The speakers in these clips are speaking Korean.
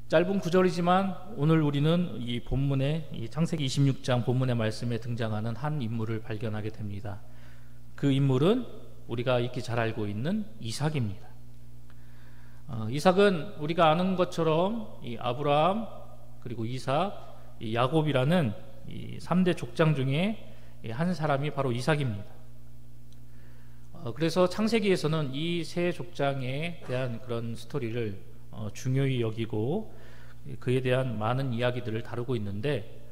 짧은 구절이지만 오늘 우리는 이 본문의 이 창세기 26장 본문의 말씀에 등장하는 한 인물을 발견하게 됩니다. 그 인물은 우리가 익히 잘 알고 있는 이삭입니다. 이삭은 우리가 아는 것처럼 이 아브라함 그리고 이삭, 이 야곱이라는 이 3대 족장 중에 한 사람이 바로 이삭입니다. 그래서 창세기에서는 이 세 족장에 대한 그런 스토리를 중요히 여기고 그에 대한 많은 이야기들을 다루고 있는데,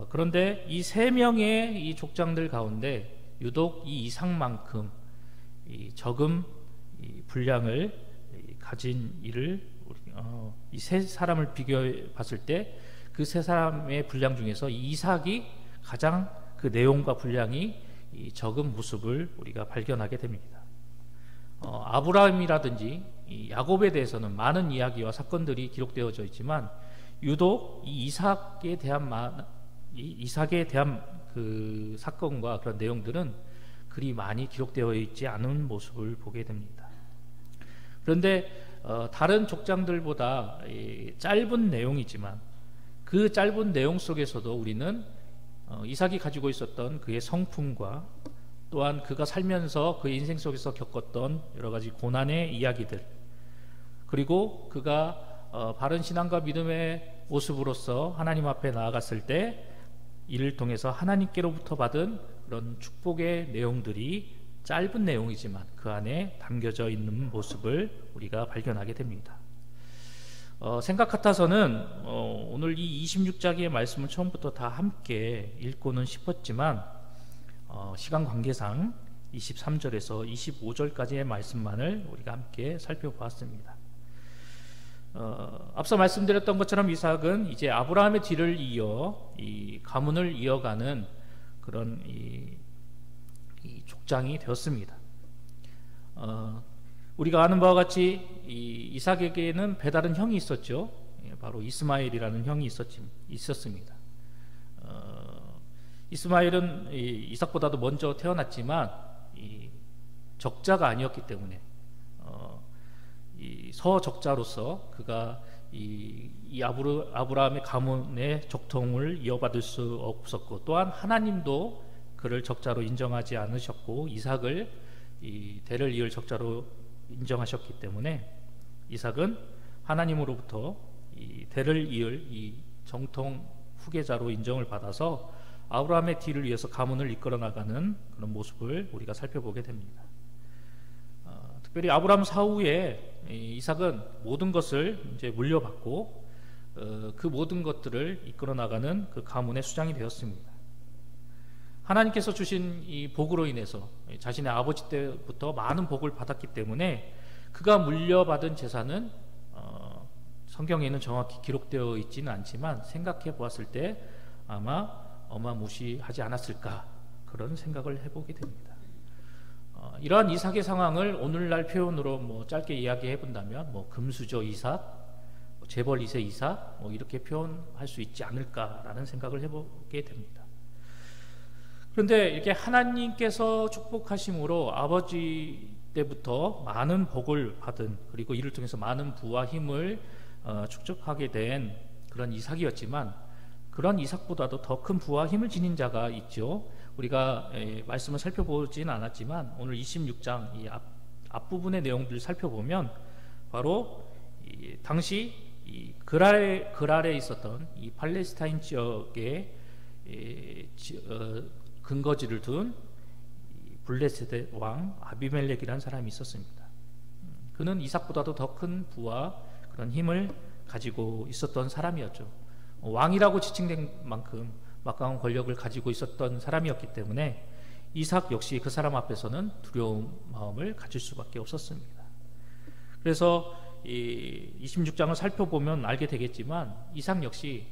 그런데 이 세 명의 이 족장들 가운데 유독 이 이삭만큼 이 적은 이 분량을 가진 이를 이 세 사람을 비교해 봤을 때 그 세 사람의 분량 중에서 이 이삭이 가장 그 내용과 분량이 이 적은 모습을 우리가 발견하게 됩니다. 아브라함이라든지 이 야곱에 대해서는 많은 이야기와 사건들이 기록되어져 있지만 유독 이 이삭에 대한 그 사건과 그런 내용들은 그리 많이 기록되어 있지 않은 모습을 보게 됩니다. 그런데 다른 족장들보다 짧은 내용이지만 그 짧은 내용 속에서도 우리는 이삭이 가지고 있었던 그의 성품과 또한 그가 살면서 그의 인생 속에서 겪었던 여러 가지 고난의 이야기들, 그리고 그가 바른 신앙과 믿음의 모습으로서 하나님 앞에 나아갔을 때 이를 통해서 하나님께로부터 받은 그런 축복의 내용들이 짧은 내용이지만 그 안에 담겨져 있는 모습을 우리가 발견하게 됩니다. 생각 같아서는 오늘 이 26장의 말씀을 처음부터 다 함께 읽고는 싶었지만 시간 관계상 23절에서 25절까지의 말씀만을 우리가 함께 살펴보았습니다. 앞서 말씀드렸던 것처럼 이삭은 이제 아브라함의 뒤를 이어 이 가문을 이어가는 그런 이 족장이 되었습니다. 우리가 아는 바와 같이 이 이삭에게는 배다른 형이 있었죠. 바로 이스마엘이라는 형이 있었습니다. 이스마엘은 이삭보다도 먼저 태어났지만 이 적자가 아니었기 때문에 이 서적자로서 그가 이 아브라함의 가문의 족통을 이어받을 수 없었고, 또한 하나님도 그를 적자로 인정하지 않으셨고 이삭을 이 대를 이을 적자로 인정하셨기 때문에 이삭은 하나님으로부터 이 대를 이을 이 정통 후계자로 인정을 받아서 아브라함의 뒤를 위해서 가문을 이끌어 나가는 그런 모습을 우리가 살펴보게 됩니다. 특별히 아브라함 사후에 이삭은 모든 것을 이제 물려받고 그 모든 것들을 이끌어 나가는 그 가문의 수장이 되었습니다. 하나님께서 주신 이 복으로 인해서 자신의 아버지 때부터 많은 복을 받았기 때문에 그가 물려받은 재산은 성경에는 정확히 기록되어 있지는 않지만 생각해 보았을 때 아마 어마무시하지 않았을까, 그런 생각을 해보게 됩니다. 이러한 이삭의 상황을 오늘날 표현으로 짧게 이야기해 본다면 금수저 이삭, 재벌 2세 이삭 이렇게 표현할 수 있지 않을까라는 생각을 해보게 됩니다. 그런데 이렇게 하나님께서 축복하심으로 아버지 때부터 많은 복을 받은, 그리고 이를 통해서 많은 부와 힘을 축적하게 된 그런 이삭이었지만 그런 이삭보다도 더 큰 부와 힘을 지닌 자가 있죠. 우리가 말씀을 살펴보지는 않았지만 오늘 26장 이 앞부분의 내용들을 살펴보면 바로 당시 그랄에 있었던 이 팔레스타인 지역에 근거지를 둔 블레셋의 왕 아비멜렉이라는 사람이 있었습니다. 그는 이삭보다도 더 큰 부와 그런 힘을 가지고 있었던 사람이었죠. 왕이라고 지칭된 만큼 막강한 권력을 가지고 있었던 사람이었기 때문에 이삭 역시 그 사람 앞에서는 두려운 마음을 가질 수밖에 없었습니다. 그래서 이 26장을 살펴보면 알게 되겠지만 이삭 역시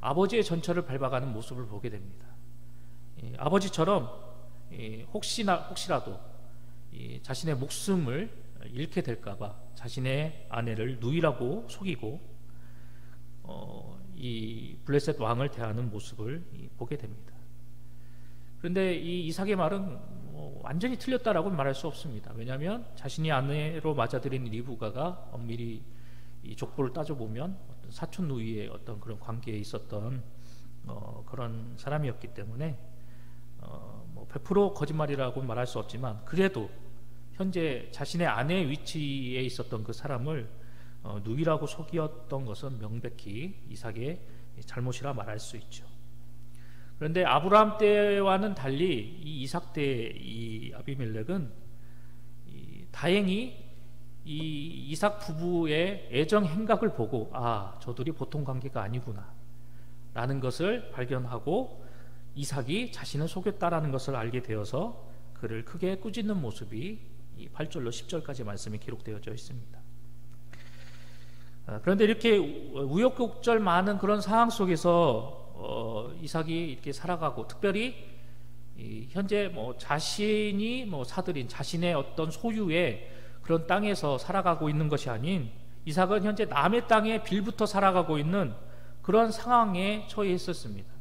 아버지의 전철을 밟아가는 모습을 보게 됩니다. 아버지처럼 혹시라도 자신의 목숨을 잃게 될까봐 자신의 아내를 누이라고 속이고 이 블레셋 왕을 대하는 모습을 보게 됩니다. 그런데 이 이삭의 말은 완전히 틀렸다라고 말할 수 없습니다. 왜냐하면 자신이 아내로 맞아들인 리브가가 엄밀히 이 족보를 따져보면 사촌 누이의 어떤 그런 관계에 있었던 그런 사람이었기 때문에 뭐 100% 거짓말이라고 말할 수 없지만 그래도 현재 자신의 아내의 위치에 있었던 그 사람을 누이라고 속였던 것은 명백히 이삭의 잘못이라 말할 수 있죠. 그런데 아브라함 때와는 달리 이 이삭 때 이 아비멜렉은 다행히 이 이삭 부부의 애정 행각을 보고 저들이 보통 관계가 아니구나 라는 것을 발견하고 이삭이 자신을 속였다라는 것을 알게 되어서 그를 크게 꾸짖는 모습이 이 8절로 10절까지 말씀이 기록되어져 있습니다. 그런데 이렇게 우여곡절 많은 그런 상황 속에서 이삭이 이렇게 살아가고, 특별히 현재 뭐 자신이 사들인 자신의 어떤 소유의 그런 땅에서 살아가고 있는 것이 아닌 이삭은 현재 남의 땅에 빌부터 살아가고 있는 그런 상황에 처해 있었습니다.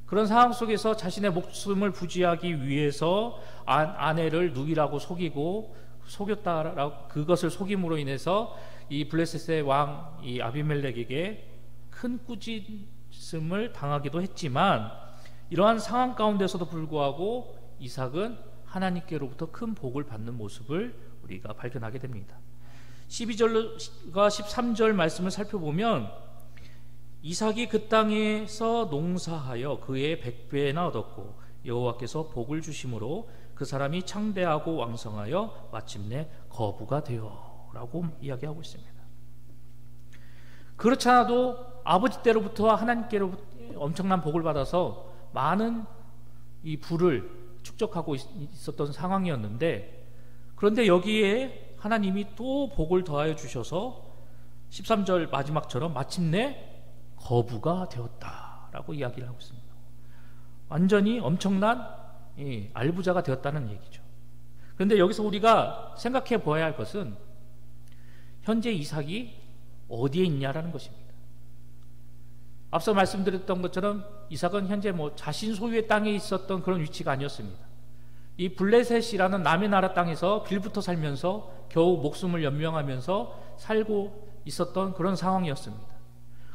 그런 상황 속에서 자신의 목숨을 부지하기 위해서 아내를 누이라고 속였다라고 그것을 속임으로 인해서 이 블레셋의 왕 이 아비멜렉에게 큰 꾸짖음을 당하기도 했지만, 이러한 상황 가운데서도 불구하고 이삭은 하나님께로부터 큰 복을 받는 모습을 우리가 발견하게 됩니다. 12절과 13절 말씀을 살펴보면 이삭이 그 땅에서 농사하여 그의 100배나 얻었고 여호와께서 복을 주심으로 그 사람이 창대하고 왕성하여 마침내 거부가 되어 라고 이야기하고 있습니다. 그렇지 않아도 아버지 때로부터 하나님께로부터 엄청난 복을 받아서 많은 이 부를 축적하고 있었던 상황이었는데, 그런데 여기에 하나님이 또 복을 더하여 주셔서 13절 마지막처럼 마침내 거부가 되었다라고 이야기를 하고 있습니다. 완전히 엄청난 알부자가 되었다는 얘기죠. 그런데 여기서 우리가 생각해 보아야 할 것은 현재 이삭이 어디에 있냐라는 것입니다. 앞서 말씀드렸던 것처럼 이삭은 현재 자신 소유의 땅에 있었던 그런 위치가 아니었습니다. 이 블레셋이라는 남의 나라 땅에서 빌부터 살면서 겨우 목숨을 연명하면서 살고 있었던 그런 상황이었습니다.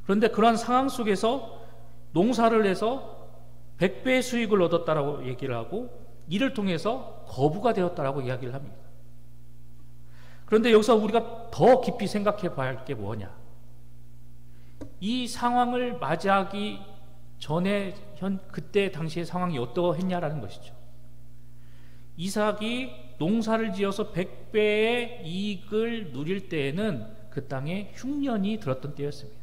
그런데 그런 상황 속에서 농사를 해서 100배의 수익을 얻었다라고 얘기를 하고 이를 통해서 거부가 되었다라고 이야기를 합니다. 그런데 여기서 우리가 더 깊이 생각해 봐야 할 게 뭐냐, 이 상황을 맞이하기 전에 그때 당시의 상황이 어떠했냐라는 것이죠. 이삭이 농사를 지어서 100배의 이익을 누릴 때에는 그 땅에 흉년이 들었던 때였습니다.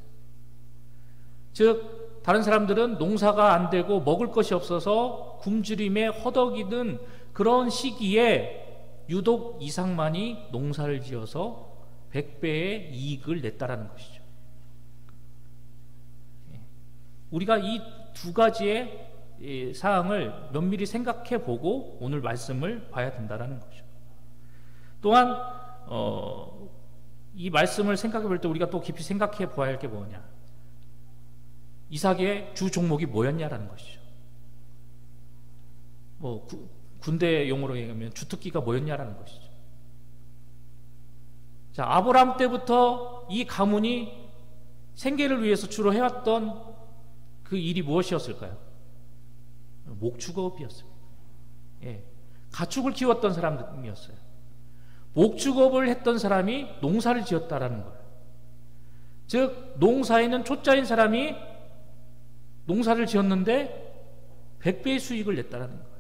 즉 다른 사람들은 농사가 안 되고 먹을 것이 없어서 굶주림에 허덕이는 그런 시기에 유독 이삭만이 농사를 지어서 100배의 이익을 냈다라는 것이죠. 우리가 이 두 가지의 사항을 면밀히 생각해 보고 오늘 말씀을 봐야 된다는 거죠. 또한 이 말씀을 생각해 볼 때 우리가 또 깊이 생각해 보아야 할 게 뭐냐, 이삭의 주 종목이 뭐였냐라는 것이죠. 군대 용어로 얘기하면 주특기가 뭐였냐라는 것이죠. 자, 아브라함 때부터 이 가문이 생계를 위해서 주로 해왔던 그 일이 무엇이었을까요? 목축업이었습니다. 가축을 키웠던 사람이었어요. 목축업을 했던 사람이 농사를 지었다라는 거예요. 즉 농사에는 초짜인 사람이 농사를 지었는데 100배의 수익을 냈다라는 거예요.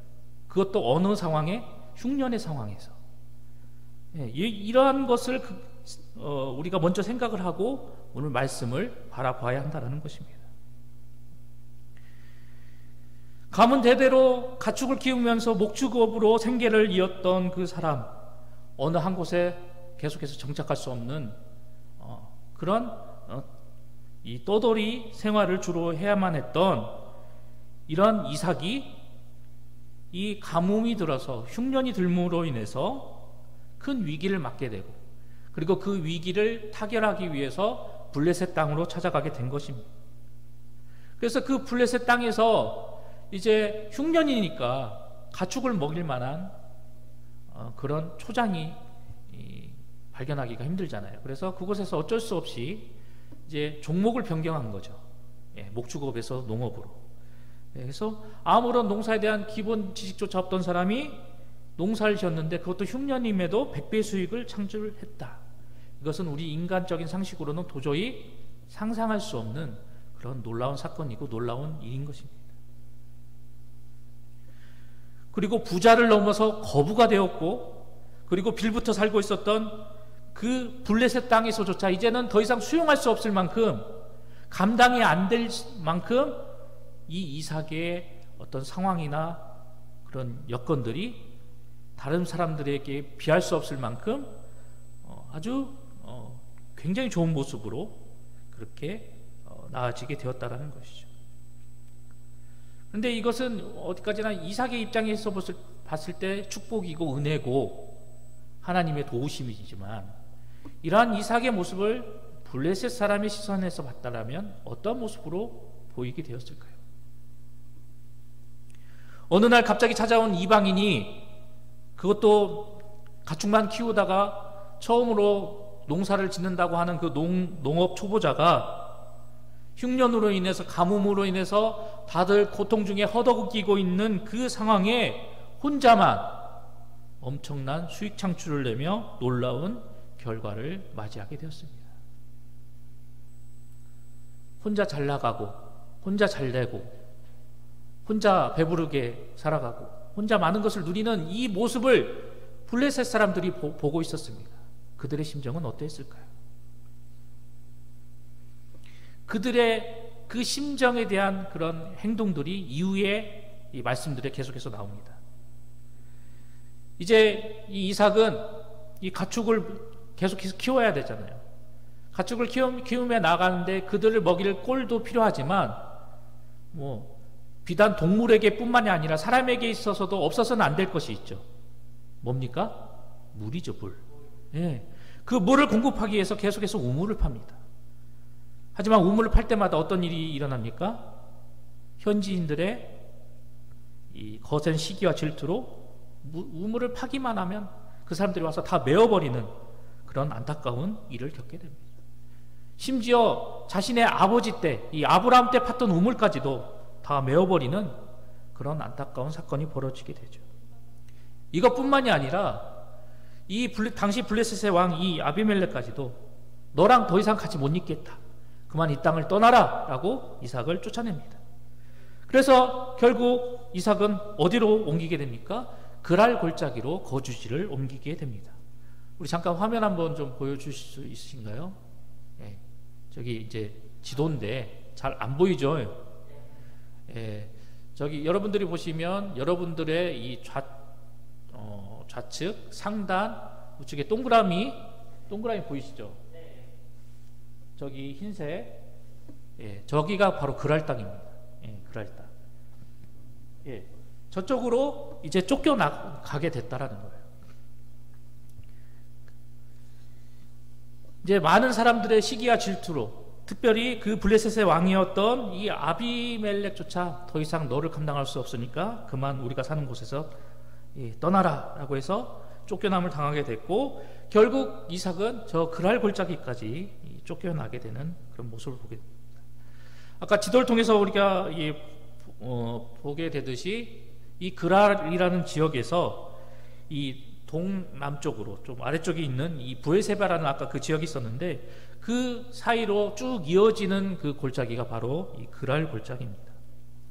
그것도 어느 상황에? 흉년의 상황에서. 이러한 것을 우리가 먼저 생각을 하고 오늘 말씀을 바라봐야 한다는 것입니다. 가문 대대로 가축을 키우면서 목축업으로 생계를 이었던 그 사람, 어느 한 곳에 계속해서 정착할 수 없는 그런 이 떠돌이 생활을 주로 해야만 했던 이런 이삭이 이 가뭄이 들어서 흉년이 들므로 인해서 큰 위기를 맞게 되고, 그리고 그 위기를 타결하기 위해서 블레셋 땅으로 찾아가게 된 것입니다. 그래서 그 블레셋 땅에서 이제 흉년이니까 가축을 먹일 만한 그런 초장이 발견하기가 힘들잖아요. 그래서 그곳에서 어쩔 수 없이 이제 종목을 변경한 거죠. 예, 목축업에서 농업으로. 예, 그래서 아무런 농사에 대한 기본 지식조차 없던 사람이 농사를 지었는데 그것도 흉년임에도 100배 수익을 창출했다. 이것은 우리 인간적인 상식으로는 도저히 상상할 수 없는 그런 놀라운 사건이고 놀라운 일인 것입니다. 그리고 부자를 넘어서 거부가 되었고, 그리고 빌부터 살고 있었던 그 블레셋 땅에서조차 이제는 더 이상 수용할 수 없을 만큼, 감당이 안 될 만큼 이 이삭의 어떤 상황이나 그런 여건들이 다른 사람들에게 비할 수 없을 만큼 아주 굉장히 좋은 모습으로 그렇게 나아지게 되었다라는 것이죠. 그런데 이것은 어디까지나 이삭의 입장에서 봤을 때 축복이고 은혜고 하나님의 도우심이지만, 이러한 이삭의 모습을 블레셋 사람의 시선에서 봤다면 어떤 모습으로 보이게 되었을까요? 어느 날 갑자기 찾아온 이방인이, 그것도 가축만 키우다가 처음으로 농사를 짓는다고 하는 그 농업 초보자가 흉년으로 인해서, 가뭄으로 인해서 다들 고통 중에 허덕이고 있는 그 상황에 혼자만 엄청난 수익 창출을 내며 놀라운 결과를 맞이하게 되었습니다. 혼자 잘 나가고, 혼자 잘 되고, 혼자 배부르게 살아가고, 혼자 많은 것을 누리는 이 모습을 블레셋 사람들이 보고 있었습니다. 그들의 심정은 어땠을까요? 그들의 그 심정에 대한 그런 행동들이 이후에 이 말씀들에 계속해서 나옵니다. 이제 이 이삭은 이 가축을 계속해서 키워야 되잖아요. 가축을 키우며 나가는데 그들을 먹일 꼴도 필요하지만, 비단 동물에게 뿐만이 아니라 사람에게 있어서도 없어서는 안 될 것이 있죠. 뭡니까? 물이죠, 물. 예. 그 물을 공급하기 위해서 계속해서 우물을 팝니다. 하지만 우물을 팔 때마다 어떤 일이 일어납니까? 현지인들의 이 거센 시기와 질투로 우물을 파기만 하면 그 사람들이 와서 다 메어버리는 그런 안타까운 일을 겪게 됩니다. 심지어 자신의 아버지 때, 이 아브라함 때 팠던 우물까지도 다 메어버리는 그런 안타까운 사건이 벌어지게 되죠. 이것뿐만이 아니라 당시 블레셋의 왕 이 아비멜렉까지도 너랑 더 이상 같이 못 있겠다, 그만 이 땅을 떠나라 라고 이삭을 쫓아냅니다. 그래서 결국 이삭은 어디로 옮기게 됩니까? 그랄 골짜기로 거주지를 옮기게 됩니다. 우리 잠깐 화면 한번 좀 보여주실 수 있으신가요? 예, 저기 이제 지도인데 잘 안 보이죠? 예, 저기 여러분들이 보시면 여러분들의 이 좌측 상단 우측에 동그라미 보이시죠? 저기 흰색, 예, 저기가 바로 그랄 땅입니다. 예, 그랄 땅. 예, 저쪽으로 이제 쫓겨나가게 됐다라는 거예요. 이제 많은 사람들의 시기와 질투로, 특별히 그 블레셋의 왕이었던 이 아비멜렉조차 더 이상 너를 감당할 수 없으니까 그만 우리가 사는 곳에서 떠나라 라고 해서 쫓겨남을 당하게 됐고, 결국 이삭은 저 그랄 골짜기까지 쫓겨나게 되는 그런 모습을 보게 됩니다. 아까 지도를 통해서 우리가 보게 되듯이 이 그랄이라는 지역에서 이 동남쪽으로 좀 아래쪽에 있는 이 브에세바라는 아까 그 지역이 있었는데, 그 사이로 쭉 이어지는 그 골짜기가 바로 이 그랄 골짜기입니다.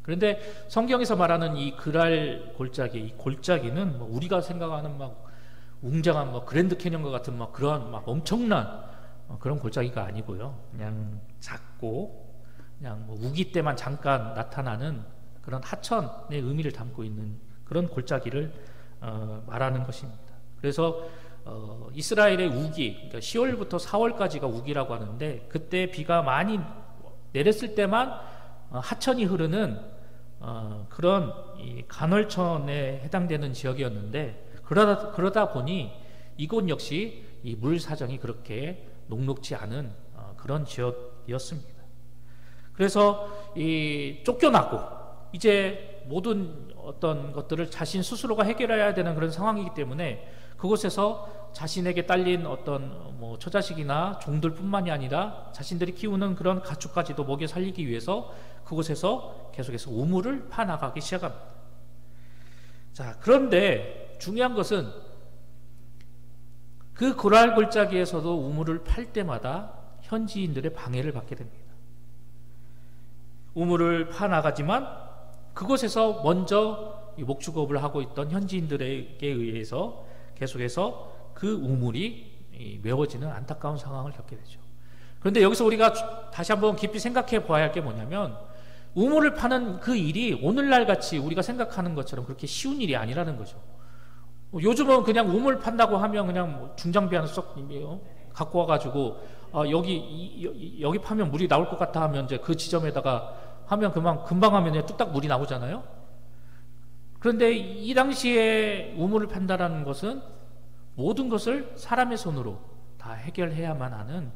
그런데 성경에서 말하는 이 그랄 골짜기, 이 골짜기는 우리가 생각하는 막 웅장한 그랜드 캐년과 같은 그런 엄청난 그런 골짜기가 아니고요. 그냥 작고 그냥 우기 때만 잠깐 나타나는 그런 하천의 의미를 담고 있는 그런 골짜기를 말하는 것입니다. 그래서 이스라엘의 우기, 그러니까 10월부터 4월까지가 우기라고 하는데, 그때 비가 많이 내렸을 때만 하천이 흐르는 그런 이 간헐천에 해당되는 지역이었는데, 그러다 보니 이곳 역시 이 물 사정이 그렇게 녹록지 않은 그런 지역이었습니다. 그래서 이 쫓겨나고 이제 모든 어떤 것들을 자신 스스로가 해결해야 되는 그런 상황이기 때문에 그곳에서 자신에게 딸린 어떤 뭐 처자식이나 종들뿐만이 아니라 자신들이 키우는 그런 가축까지도 먹여 살리기 위해서 그곳에서 계속해서 우물을 파나가기 시작합니다. 자, 그런데 중요한 것은 그 고랄 골짜기에서도 우물을 팔 때마다 현지인들의 방해를 받게 됩니다. 우물을 파나가지만 그곳에서 먼저 목축업을 하고 있던 현지인들에게 의해서 계속해서 그 우물이 메워지는 안타까운 상황을 겪게 되죠. 그런데 여기서 우리가 다시 한번 깊이 생각해 보아야 할 게 뭐냐면, 우물을 파는 그 일이 오늘날 같이 우리가 생각하는 것처럼 그렇게 쉬운 일이 아니라는 거죠. 요즘은 그냥 우물 판다고 하면 그냥 뭐 중장비 하나 쏙 갖고 와가지고 여기 파면 물이 나올 것 같아 하면 이제 그 지점에다가 하면 금방 하면 뚝딱 물이 나오잖아요. 그런데 이 당시에 우물을 판다라는 것은 모든 것을 사람의 손으로 다 해결해야만 하는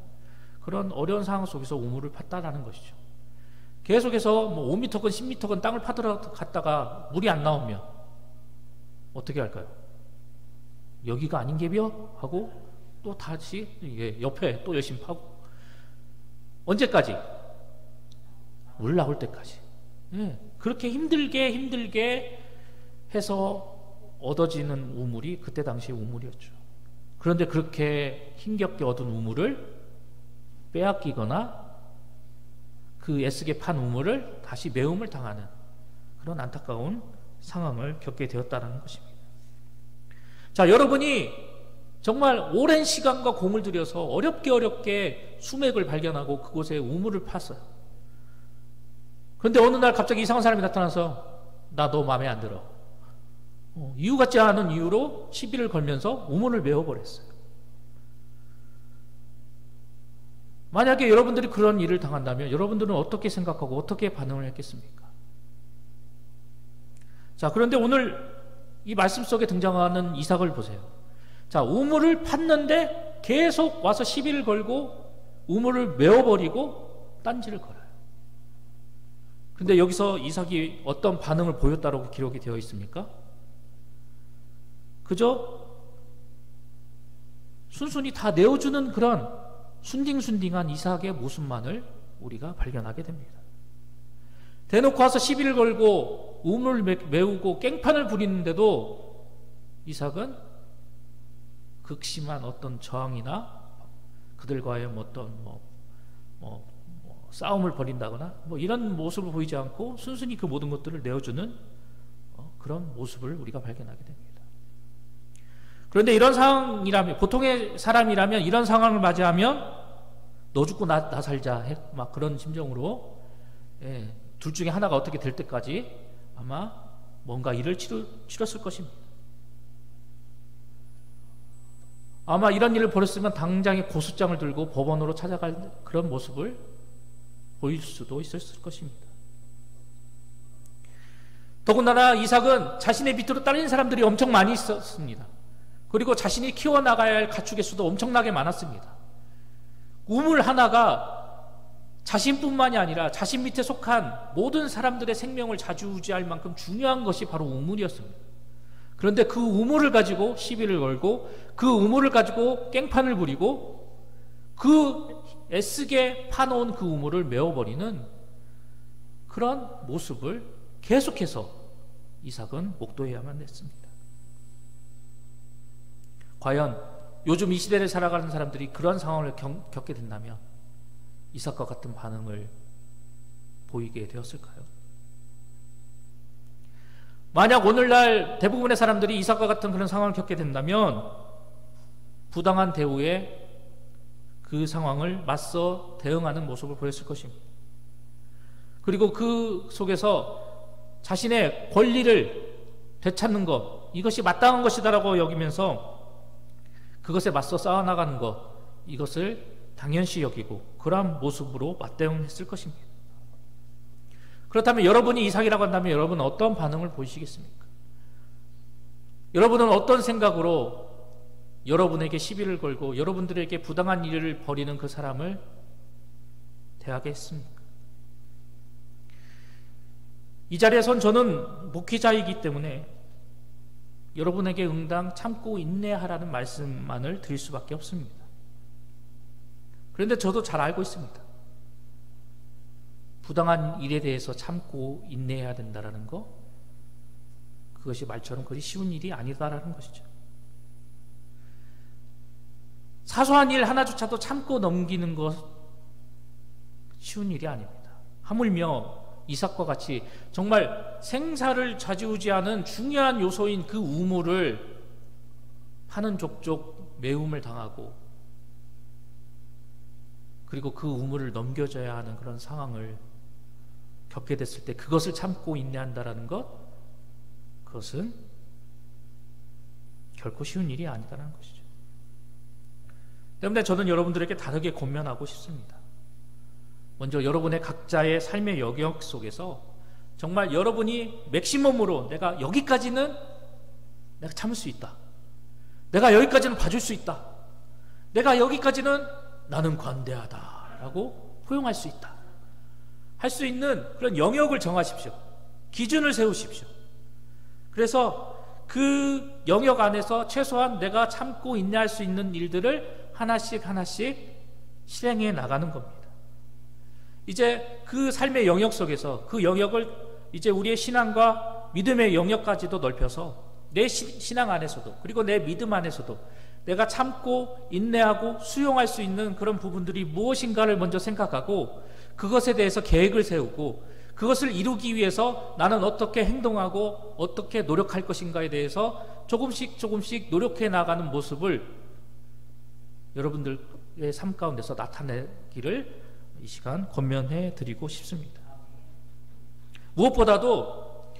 그런 어려운 상황 속에서 우물을 팠다라는 것이죠. 계속해서 뭐 5m건 10m건 땅을 파들어 갔다가 물이 안 나오면 어떻게 할까요? 여기가 아닌 게벼? 하고 또 다시 옆에 또 열심히 파고, 언제까지? 물 나올 때까지. 그렇게 힘들게 해서 얻어지는 우물이 그때 당시의 우물이었죠. 그런데 그렇게 힘겹게 얻은 우물을 빼앗기거나 그 애쓰게 판 우물을 다시 메움을 당하는 그런 안타까운 상황을 겪게 되었다는 것입니다. 자, 여러분이 정말 오랜 시간과 공을 들여서 어렵게 수맥을 발견하고 그곳에 우물을 팠어요. 그런데 어느 날 갑자기 이상한 사람이 나타나서 나 너 마음에 안 들어. 이유 같지 않은 이유로 시비를 걸면서 우물을 메워버렸어요. 만약에 여러분들이 그런 일을 당한다면 여러분들은 어떻게 생각하고 어떻게 반응을 했겠습니까? 자, 그런데 오늘 이 말씀 속에 등장하는 이삭을 보세요. 자, 우물을 팠는데 계속 와서 시비를 걸고 우물을 메워버리고 딴지를 걸어요. 그런데 여기서 이삭이 어떤 반응을 보였다고 기록이 되어 있습니까? 그저 순순히 다 내어주는 그런 순딩순딩한 이삭의 모습만을 우리가 발견하게 됩니다. 대놓고 와서 시비를 걸고 우물을 메우고 깽판을 부리는데도 이삭은 극심한 어떤 저항이나 그들과의 어떤 싸움을 벌인다거나 이런 모습을 보이지 않고 순순히 그 모든 것들을 내어주는 그런 모습을 우리가 발견하게 됩니다. 그런데 이런 상황이라면, 보통의 사람이라면 이런 상황을 맞이하면 너 죽고 나 살자 막 그런 심정으로 둘 중에 하나가 어떻게 될 때까지 아마 뭔가 일을 치렀을 것입니다. 아마 이런 일을 벌였으면 당장에 고소장을 들고 법원으로 찾아갈 그런 모습을 보일 수도 있었을 것입니다. 더군다나 이삭은 자신의 밑으로 딸린 사람들이 엄청 많이 있었습니다. 그리고 자신이 키워나가야 할 가축의 수도 엄청나게 많았습니다. 우물 하나가 자신뿐만이 아니라 자신 밑에 속한 모든 사람들의 생명을 좌지우지할 만큼 중요한 것이 바로 우물이었습니다. 그런데 그 우물을 가지고 시비를 걸고 그 우물을 가지고 깽판을 부리고 그 애쓰게 파놓은 그 우물을 메워버리는 그런 모습을 계속해서 이삭은 목도해야만 했습니다. 과연 요즘 이 시대를 살아가는 사람들이 그런 상황을 겪게 된다면 이삭과 같은 반응을 보이게 되었을까요? 만약 오늘날 대부분의 사람들이 이삭과 같은 그런 상황을 겪게 된다면 부당한 대우에 그 상황을 맞서 대응하는 모습을 보였을 것입니다. 그리고 그 속에서 자신의 권리를 되찾는 것, 이것이 마땅한 것이다라고 여기면서 그것에 맞서 싸워나가는 것, 이것을 당연시 여기고 그러한 모습으로 맞대응했을 것입니다. 그렇다면 여러분이 이삭이라고 한다면 여러분은 어떤 반응을 보이시겠습니까? 여러분은 어떤 생각으로 여러분에게 시비를 걸고 여러분들에게 부당한 일을 벌이는 그 사람을 대하겠습니까? 이 자리에선 저는 목회자이기 때문에 여러분에게 응당 참고 인내하라는 말씀만을 드릴 수밖에 없습니다. 그런데 저도 잘 알고 있습니다. 부당한 일에 대해서 참고 인내해야 된다는 거, 그것이 말처럼 그리 쉬운 일이 아니다라는 것이죠. 사소한 일 하나조차도 참고 넘기는 것 쉬운 일이 아닙니다. 하물며 이삭과 같이 정말 생사를 좌지우지하는 중요한 요소인 그 우물을 파는 족족 매움을 당하고, 그리고 그 우물을 넘겨줘야 하는 그런 상황을 겪게 됐을 때 그것을 참고 인내한다라는 것, 그것은 결코 쉬운 일이 아니다라는 것이죠. 때문에 저는 여러분들에게 다르게 권면하고 싶습니다. 먼저 여러분의 각자의 삶의 영역 속에서 정말 여러분이 맥시멈으로 내가 여기까지는 내가 참을 수 있다, 내가 여기까지는 봐줄 수 있다, 내가 여기까지는 나는 관대하다 라고 포용할 수 있다, 할 수 있는 그런 영역을 정하십시오. 기준을 세우십시오. 그래서 그 영역 안에서 최소한 내가 참고 인내할 수 있는 일들을 하나씩 하나씩 실행해 나가는 겁니다. 이제 그 삶의 영역 속에서 그 영역을 이제 우리의 신앙과 믿음의 영역까지도 넓혀서 내 신앙 안에서도, 그리고 내 믿음 안에서도 내가 참고 인내하고 수용할 수 있는 그런 부분들이 무엇인가를 먼저 생각하고 그것에 대해서 계획을 세우고, 그것을 이루기 위해서 나는 어떻게 행동하고 어떻게 노력할 것인가에 대해서 조금씩 조금씩 노력해 나가는 모습을 여러분들의 삶 가운데서 나타내기를 이 시간 권면해 드리고 싶습니다. 무엇보다도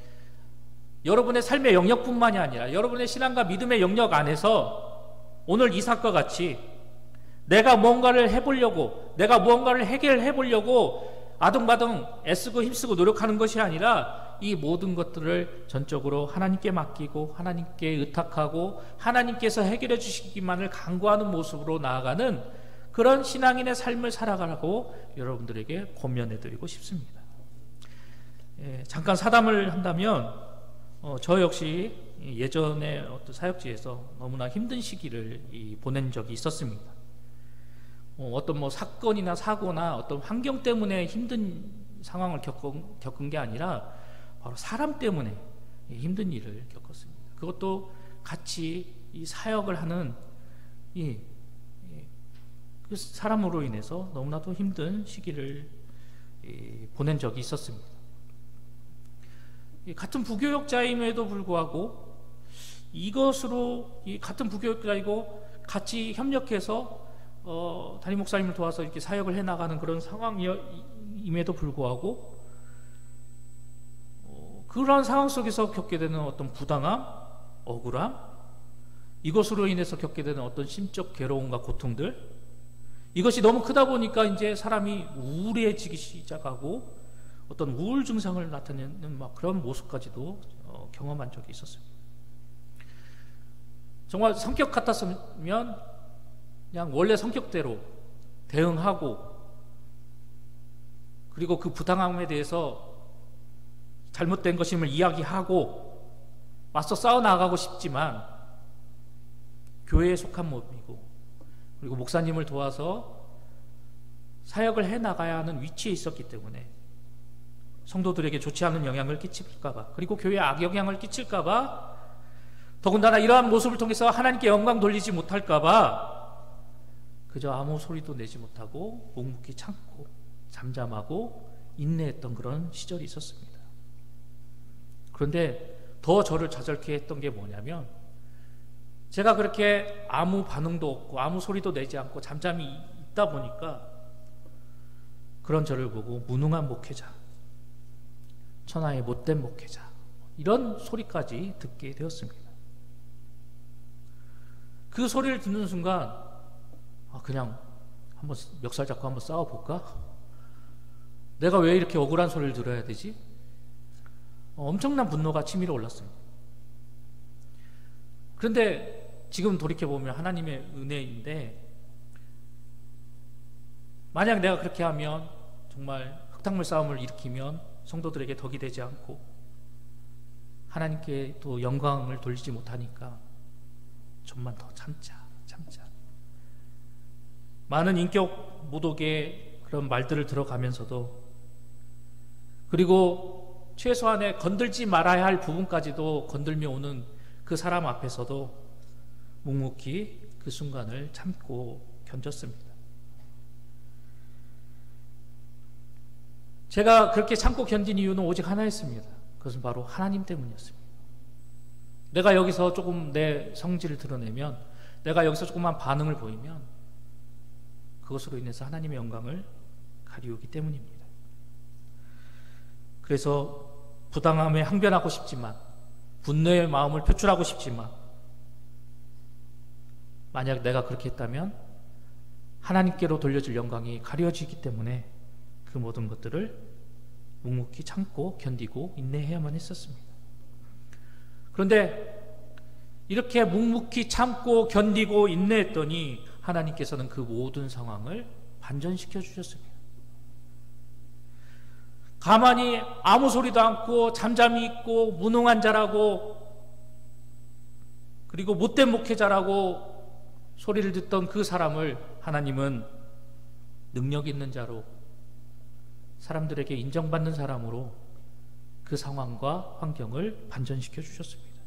여러분의 삶의 영역뿐만이 아니라 여러분의 신앙과 믿음의 영역 안에서 오늘 이삭과 같이 내가 뭔가를 해보려고, 내가 무언가를 해결해 보려고 아등바등 애쓰고 힘쓰고 노력하는 것이 아니라 이 모든 것들을 전적으로 하나님께 맡기고 하나님께 의탁하고 하나님께서 해결해 주시기만을 간구하는 모습으로 나아가는 그런 신앙인의 삶을 살아가라고 여러분들에게 권면해 드리고 싶습니다. 잠깐 사담을 한다면 저 역시 예전에 어떤 사역지에서 너무나 힘든 시기를 보낸 적이 있었습니다. 어떤 사건이나 사고나 어떤 환경 때문에 힘든 상황을 겪은 게 아니라 바로 사람 때문에 힘든 일을 겪었습니다. 그것도 같이 이 사역을 하는 그 사람으로 인해서 너무나도 힘든 시기를 보낸 적이 있었습니다. 같은 부교역자임에도 불구하고 이것으로 같은 부교역자이고 같이 협력해서 담임 목사님을 도와서 이렇게 사역을 해나가는 그런 상황임에도 불구하고 그러한 상황 속에서 겪게 되는 어떤 부당함, 억울함, 이것으로 인해서 겪게 되는 어떤 심적 괴로움과 고통들, 이것이 너무 크다 보니까 이제 사람이 우울해지기 시작하고 어떤 우울 증상을 나타내는 그런 모습까지도 경험한 적이 있었습니다. 정말 성격 같았으면 그냥 원래 성격대로 대응하고, 그리고 그 부당함에 대해서 잘못된 것임을 이야기하고 맞서 싸워나가고 싶지만 교회에 속한 몸이고, 그리고 목사님을 도와서 사역을 해나가야 하는 위치에 있었기 때문에 성도들에게 좋지 않은 영향을 끼칠까봐, 그리고 교회에 악영향을 끼칠까봐, 더군다나 이러한 모습을 통해서 하나님께 영광 돌리지 못할까봐 그저 아무 소리도 내지 못하고 묵묵히 참고 잠잠하고 인내했던 그런 시절이 있었습니다. 그런데 더 저를 좌절케 했던 게 뭐냐면, 제가 그렇게 아무 반응도 없고 아무 소리도 내지 않고 잠잠히 있다 보니까 그런 저를 보고 무능한 목회자, 천하의 못된 목회자, 이런 소리까지 듣게 되었습니다. 그 소리를 듣는 순간 그냥 한번 멱살 잡고 한번 싸워볼까? 내가 왜 이렇게 억울한 소리를 들어야 되지? 엄청난 분노가 치밀어 올랐습니다. 그런데 지금 돌이켜보면 하나님의 은혜인데, 만약 내가 그렇게 하면 정말 흙탕물 싸움을 일으키면 성도들에게 덕이 되지 않고 하나님께 또 영광을 돌리지 못하니까 좀만 더 참자. 많은 인격 모독의 그런 말들을 들어가면서도, 그리고 최소한의 건들지 말아야 할 부분까지도 건들며 오는 그 사람 앞에서도 묵묵히 그 순간을 참고 견뎠습니다. 제가 그렇게 참고 견딘 이유는 오직 하나였습니다. 그것은 바로 하나님 때문이었습니다. 내가 여기서 조금 내 성질을 드러내면, 내가 여기서 조금만 반응을 보이면 그것으로 인해서 하나님의 영광을 가리우기 때문입니다. 그래서 부당함에 항변하고 싶지만, 분노의 마음을 표출하고 싶지만, 만약 내가 그렇게 했다면 하나님께로 돌려줄 영광이 가려지기 때문에 그 모든 것들을 묵묵히 참고 견디고 인내해야만 했었습니다. 그런데 이렇게 묵묵히 참고 견디고 인내했더니 하나님께서는 그 모든 상황을 반전시켜 주셨습니다. 가만히 아무 소리도 않고 잠잠히 있고 무능한 자라고, 그리고 못된 목회자라고 소리를 듣던 그 사람을 하나님은 능력 있는 자로, 사람들에게 인정받는 사람으로 그 상황과 환경을 반전시켜 주셨습니다.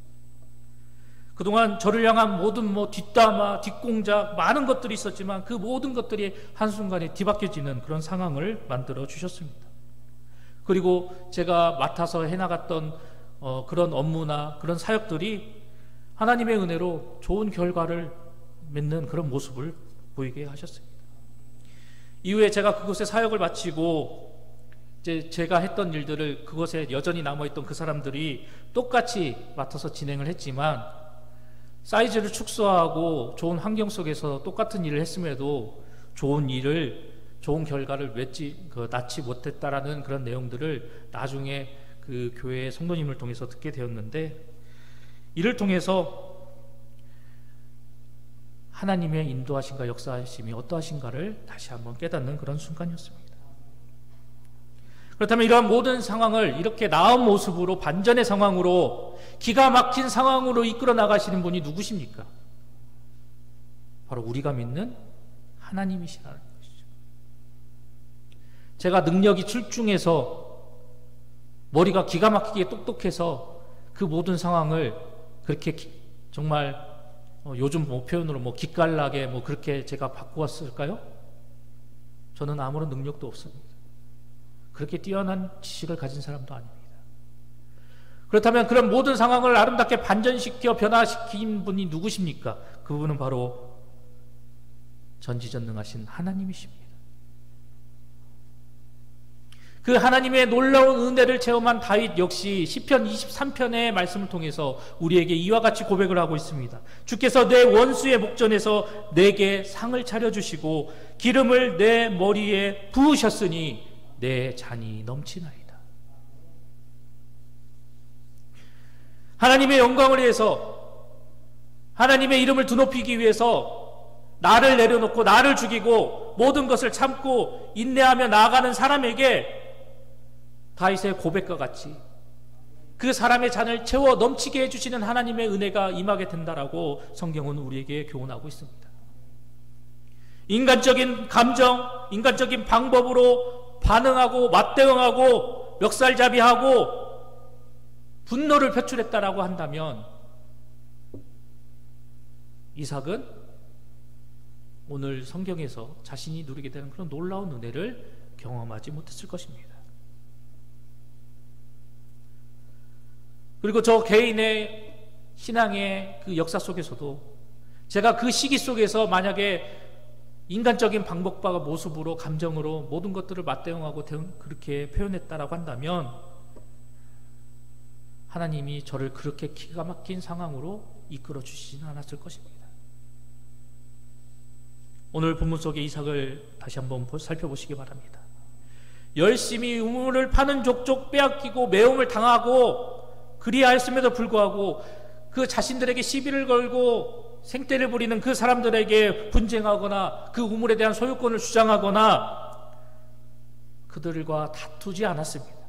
그동안 저를 향한 모든 뒷담화, 뒷공작, 많은 것들이 있었지만 그 모든 것들이 한순간에 뒤바뀌어지는 그런 상황을 만들어 주셨습니다. 그리고 제가 맡아서 해나갔던 그런 업무나 그런 사역들이 하나님의 은혜로 좋은 결과를 맺는 그런 모습을 보이게 하셨습니다. 이후에 제가 그곳에 사역을 마치고 이제 제가 했던 일들을 그곳에 여전히 남아있던 그 사람들이 똑같이 맡아서 진행을 했지만, 사이즈를 축소하고 좋은 환경 속에서 똑같은 일을 했음에도 좋은 결과를 낳지 못했다라는 그런 내용들을 나중에 그 교회의 성도님을 통해서 듣게 되었는데, 이를 통해서 하나님의 인도하심과 역사하심이 어떠하신가를 다시 한번 깨닫는 그런 순간이었습니다. 그렇다면 이러한 모든 상황을 이렇게 나은 모습으로, 반전의 상황으로, 기가 막힌 상황으로 이끌어 나가시는 분이 누구십니까? 바로 우리가 믿는 하나님이시라는 것이죠. 제가 능력이 출중해서, 머리가 기가 막히게 똑똑해서 그 모든 상황을 그렇게 정말 요즘 표현으로 기깔나게 그렇게 제가 바꾸었을까요? 저는 아무런 능력도 없습니다. 그렇게 뛰어난 지식을 가진 사람도 아닙니다. 그렇다면 그런 모든 상황을 아름답게 반전시켜 변화시킨 분이 누구십니까? 그분은 바로 전지전능하신 하나님이십니다. 그 하나님의 놀라운 은혜를 체험한 다윗 역시 시편 23편의 말씀을 통해서 우리에게 이와 같이 고백을 하고 있습니다. 주께서 내 원수의 목전에서 내게 상을 차려주시고 기름을 내 머리에 부으셨으니 내 잔이 넘치나이다. 하나님의 영광을 위해서, 하나님의 이름을 드높이기 위해서 나를 내려놓고 나를 죽이고 모든 것을 참고 인내하며 나아가는 사람에게 다윗의 고백과 같이 그 사람의 잔을 채워 넘치게 해주시는 하나님의 은혜가 임하게 된다라고 성경은 우리에게 교훈하고 있습니다. 인간적인 감정, 인간적인 방법으로 반응하고 맞대응하고 멱살잡이하고 분노를 표출했다라고 한다면 이삭은 오늘 성경에서 자신이 누리게 되는 그런 놀라운 은혜를 경험하지 못했을 것입니다. 그리고 저 개인의 신앙의 그 역사 속에서도 제가 그 시기 속에서 만약에 인간적인 방법과 모습으로, 감정으로 모든 것들을 맞대응하고 그렇게 표현했다라고 한다면 하나님이 저를 그렇게 기가 막힌 상황으로 이끌어 주시지는 않았을 것입니다. 오늘 본문 속의 이삭을 다시 한번 살펴보시기 바랍니다. 열심히 우물을 파는 족족 빼앗기고 매움을 당하고 그리하였음에도 불구하고 그 자신들에게 시비를 걸고 생떼를 부리는 그 사람들에게 분쟁하거나 그 우물에 대한 소유권을 주장하거나 그들과 다투지 않았습니다.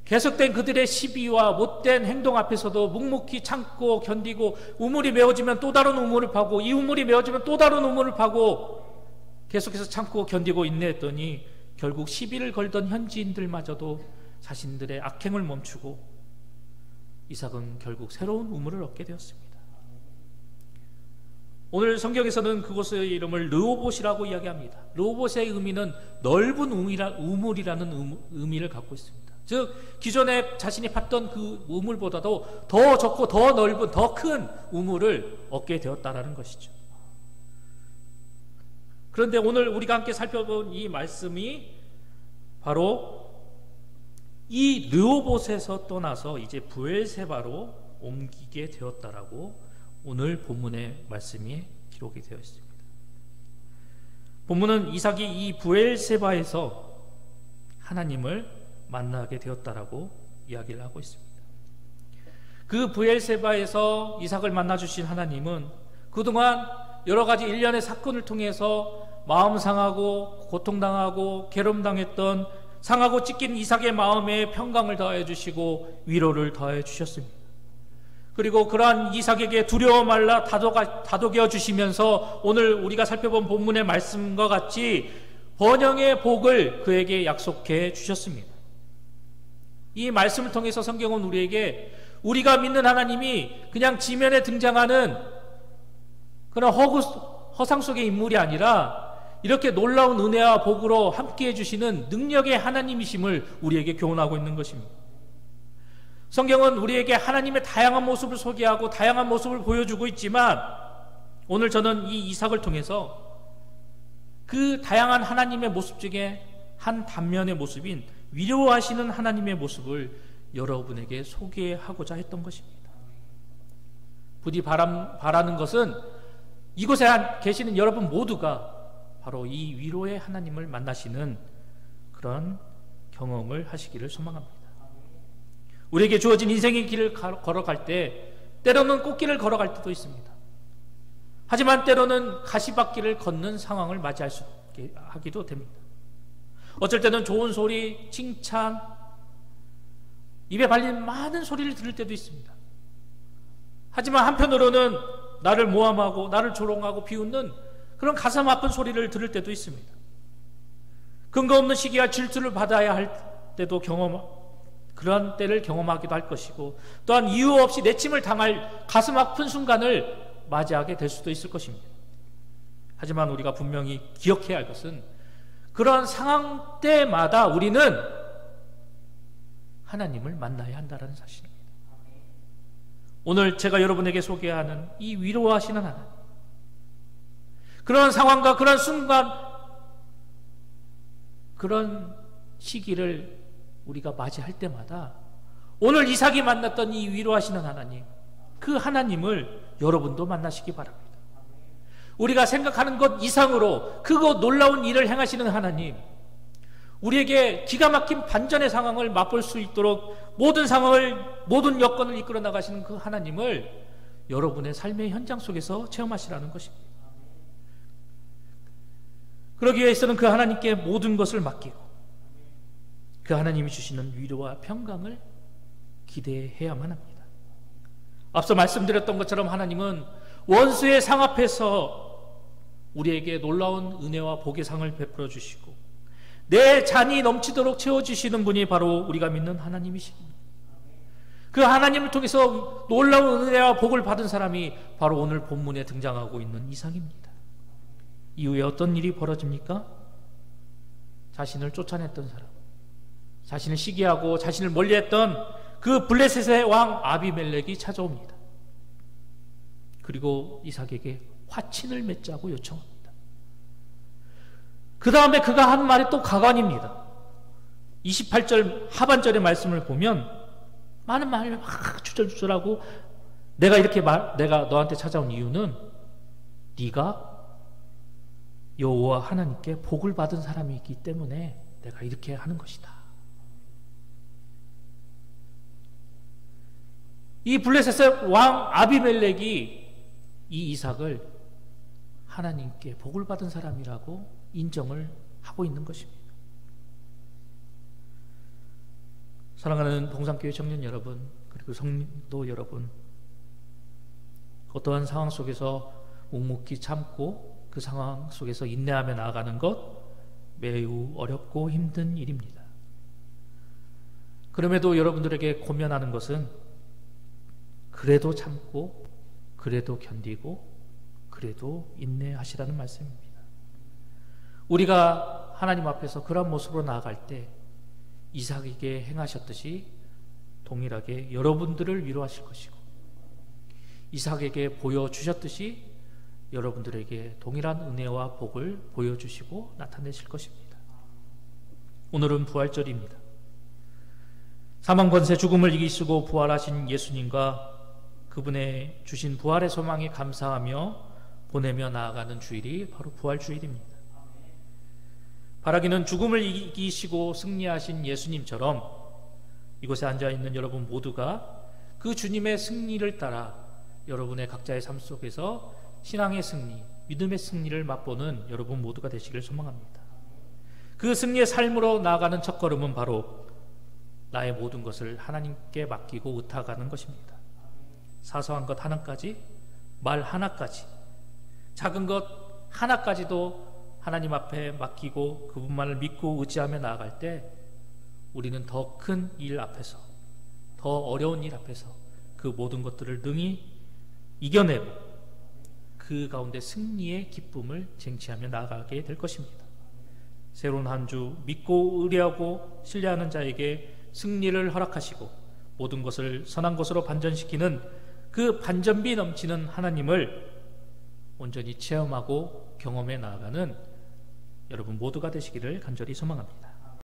계속된 그들의 시비와 못된 행동 앞에서도 묵묵히 참고 견디고, 우물이 메워지면 또 다른 우물을 파고, 이 우물이 메워지면 또 다른 우물을 파고, 계속해서 참고 견디고 인내했더니 결국 시비를 걸던 현지인들마저도 자신들의 악행을 멈추고 이삭은 결국 새로운 우물을 얻게 되었습니다. 오늘 성경에서는 그곳의 이름을 르호봇이라고 이야기합니다. 르호봇의 의미는 넓은 우물이라는 의미를 갖고 있습니다. 즉 기존에 자신이 팠던 그 우물보다도 더 좁고 더 넓은 더 큰 우물을 얻게 되었다라는 것이죠. 그런데 오늘 우리가 함께 살펴본 이 말씀이 바로 이 르호봇에서 떠나서 이제 브엘세바로 옮기게 되었다라고 오늘 본문의 말씀이 기록이 되어 있습니다. 본문은 이삭이 이 브엘세바에서 하나님을 만나게 되었다라고 이야기를 하고 있습니다. 그 브엘세바에서 이삭을 만나주신 하나님은 그동안 여러 가지 일련의 사건을 통해서 마음 상하고 고통당하고 괴로움당했던 상하고 찢긴 이삭의 마음에 평강을 더해 주시고 위로를 더해 주셨습니다. 그리고 그러한 이삭에게 두려워 말라 다독여 주시면서 오늘 우리가 살펴본 본문의 말씀과 같이 번영의 복을 그에게 약속해 주셨습니다. 이 말씀을 통해서 성경은 우리에게 우리가 믿는 하나님이 그냥 지면에 등장하는 그런 허상 속의 인물이 아니라 이렇게 놀라운 은혜와 복으로 함께해 주시는 능력의 하나님이심을 우리에게 교훈하고 있는 것입니다. 성경은 우리에게 하나님의 다양한 모습을 소개하고 다양한 모습을 보여주고 있지만 오늘 저는 이 이삭을 통해서 그 다양한 하나님의 모습 중에 한 단면의 모습인 위로하시는 하나님의 모습을 여러분에게 소개하고자 했던 것입니다. 부디 바라는 것은 이곳에 계시는 여러분 모두가 바로 이 위로의 하나님을 만나시는 그런 경험을 하시기를 소망합니다. 우리에게 주어진 인생의 길을 걸어갈 때 때로는 꽃길을 걸어갈 때도 있습니다. 하지만 때로는 가시밭길을 걷는 상황을 하기도 됩니다. 어쩔 때는 좋은 소리, 칭찬, 입에 발린 많은 소리를 들을 때도 있습니다. 하지만 한편으로는 나를 모함하고 나를 조롱하고 비웃는 그런 가슴 아픈 소리를 들을 때도 있습니다. 근거 없는 시기와 질투를 받아야 할 때도 그런 때를 경험하기도 할 것이고 또한 이유 없이 내침을 당할 가슴 아픈 순간을 맞이하게 될 수도 있을 것입니다. 하지만 우리가 분명히 기억해야 할 것은 그런 상황 때마다 우리는 하나님을 만나야 한다는 사실입니다. 오늘 제가 여러분에게 소개하는 이 위로하시는 하나님, 그런 상황과 그런 순간, 그런 시기를 우리가 맞이할 때마다 오늘 이삭이 만났던 이 위로하시는 하나님, 그 하나님을 여러분도 만나시기 바랍니다. 우리가 생각하는 것 이상으로 그거 놀라운 일을 행하시는 하나님, 우리에게 기가 막힌 반전의 상황을 맛볼 수 있도록 모든 상황을, 모든 여건을 이끌어 나가시는 그 하나님을 여러분의 삶의 현장 속에서 체험하시라는 것입니다. 그러기 위해서는 그 하나님께 모든 것을 맡기고 그 하나님이 주시는 위로와 평강을 기대해야만 합니다. 앞서 말씀드렸던 것처럼 하나님은 원수의 상 앞에서 우리에게 놀라운 은혜와 복의 상을 베풀어 주시고 내 잔이 넘치도록 채워주시는 분이 바로 우리가 믿는 하나님이십니다. 그 하나님을 통해서 놀라운 은혜와 복을 받은 사람이 바로 오늘 본문에 등장하고 있는 이삭입니다. 이후에 어떤 일이 벌어집니까? 자신을 쫓아냈던 사람, 자신을 시기하고 자신을 멀리했던 그 블레셋의 왕 아비멜렉이 찾아옵니다. 그리고 이삭에게 화친을 맺자고 요청합니다. 그 다음에 그가 한 말이 또 가관입니다. 28절 하반절의 말씀을 보면 많은 말을 막 주절주절하고 내가 너한테 찾아온 이유는 네가 여호와 하나님께 복을 받은 사람이기 때문에 내가 이렇게 하는 것이다. 이 블레셋의 왕 아비멜렉이 이 이삭을 하나님께 복을 받은 사람이라고 인정을 하고 있는 것입니다. 사랑하는 봉산교회 청년 여러분, 그리고 성도 여러분, 어떠한 상황 속에서 묵묵히 참고 그 상황 속에서 인내하며 나아가는 것 매우 어렵고 힘든 일입니다. 그럼에도 여러분들에게 권면하는 것은 그래도 참고, 그래도 견디고, 그래도 인내하시라는 말씀입니다. 우리가 하나님 앞에서 그런 모습으로 나아갈 때 이삭에게 행하셨듯이 동일하게 여러분들을 위로하실 것이고, 이삭에게 보여주셨듯이 여러분들에게 동일한 은혜와 복을 보여주시고 나타내실 것입니다. 오늘은 부활절입니다. 사망 권세 죽음을 이기시고 부활하신 예수님과 그분의 주신 부활의 소망에 감사하며 보내며 나아가는 주일이 바로 부활주일입니다. 바라기는 죽음을 이기시고 승리하신 예수님처럼 이곳에 앉아있는 여러분 모두가 그 주님의 승리를 따라 여러분의 각자의 삶 속에서 신앙의 승리, 믿음의 승리를 맛보는 여러분 모두가 되시길 소망합니다. 그 승리의 삶으로 나아가는 첫걸음은 바로 나의 모든 것을 하나님께 맡기고 의탁하는 것입니다. 사소한 것 하나까지, 말 하나까지, 작은 것 하나까지도 하나님 앞에 맡기고 그분만을 믿고 의지하며 나아갈 때 우리는 더 큰 일 앞에서, 더 어려운 일 앞에서 그 모든 것들을 능히 이겨내고 그 가운데 승리의 기쁨을 쟁취하며 나아가게 될 것입니다. 새로운 한 주 믿고 의뢰하고 신뢰하는 자에게 승리를 허락하시고 모든 것을 선한 것으로 반전시키는 그 반전비 넘치는 하나님을 온전히 체험하고 경험해 나아가는 여러분 모두가 되시기를 간절히 소망합니다.